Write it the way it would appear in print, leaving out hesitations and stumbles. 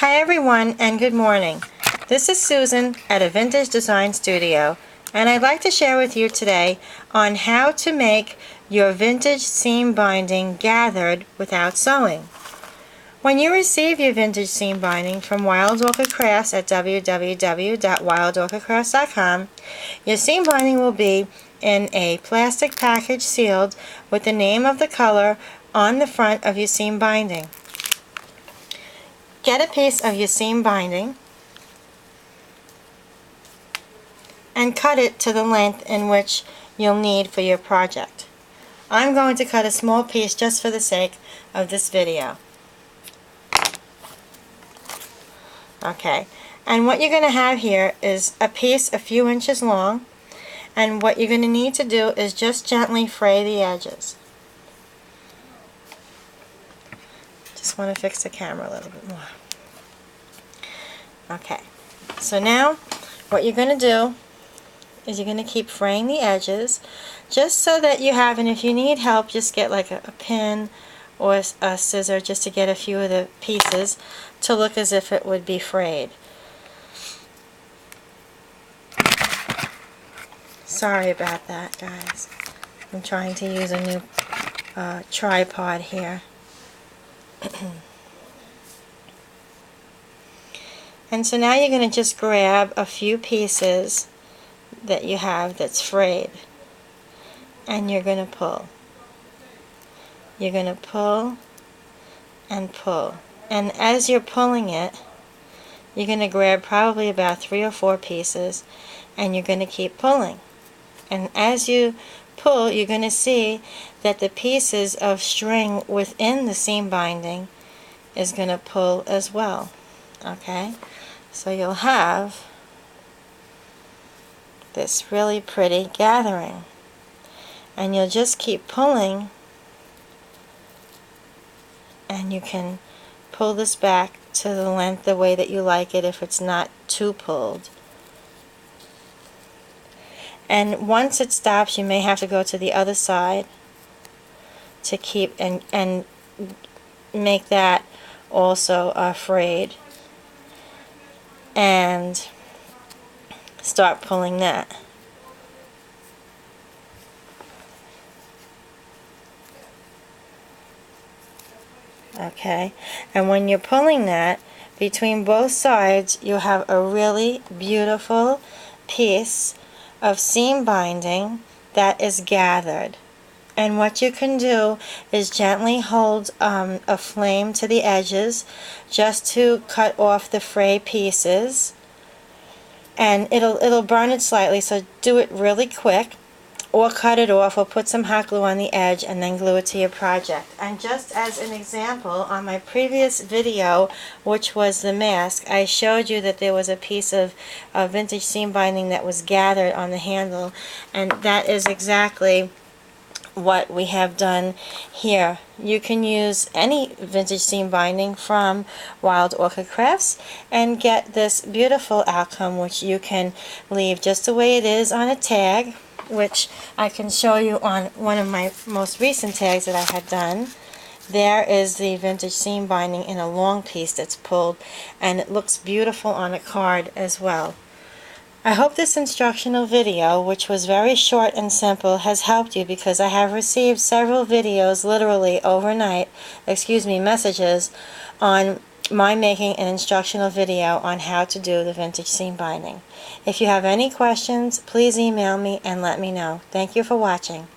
Hi everyone and good morning. This is Susan at a Vintage Design Studio, and I'd like to share with you today on how to make your vintage seam binding gathered without sewing. When you receive your vintage seam binding from Wild Orchid Crafts at www.wildorchidcrafts.com, your seam binding will be in a plastic package sealed with the name of the color on the front of your seam binding. Get a piece of your seam binding and cut it to the length in which you'll need for your project. I'm going to cut a small piece just for the sake of this video. Okay, and what you're going to have here is a piece a few inches long, and what you're going to need to do is just gently fray the edges. Just want to fix the camera a little bit more. Okay, so now what you're going to do is you're going to keep fraying the edges just so that you have, and if you need help, just get like a pin or a scissor just to get a few of the pieces to look as if it would be frayed. Sorry about that, guys. I'm trying to use a new tripod here. And so now you're going to just grab a few pieces that you have that's frayed, and you're going to pull. You're going to pull and pull. And as you're pulling it, you're going to grab probably about 3 or 4 pieces, and you're going to keep pulling. And as you pull, you're going to see that the pieces of string within the seam binding is going to pull as well. Okay? So you'll have this really pretty gathering. And you'll just keep pulling, and you can pull this back to the length the way that you like it if it's not too pulled. And once it stops, you may have to go to the other side to keep and make that also frayed, and start pulling that. Okay, and when you're pulling that, between both sides you'll have a really beautiful piece of seam binding that is gathered. And what you can do is gently hold a flame to the edges just to cut off the fray pieces, and it'll burn it slightly, so do it really quick, or cut it off, or put some hot glue on the edge and then glue it to your project. And just as an example, on my previous video, which was the mask, I showed you that there was a piece of vintage seam binding that was gathered on the handle, and that is exactly what we have done here. You can use any vintage seam binding from Wild Orchid Crafts and get this beautiful outcome, which you can leave just the way it is on a tag, which I can show you on one of my most recent tags that I had done. There is the vintage seam binding in a long piece that's pulled, and it looks beautiful on a card as well. I hope this instructional video, which was very short and simple, has helped you, because I have received several videos literally overnight, messages on my making an instructional video on how to do the vintage seam binding. If you have any questions, please email me and let me know. Thank you for watching.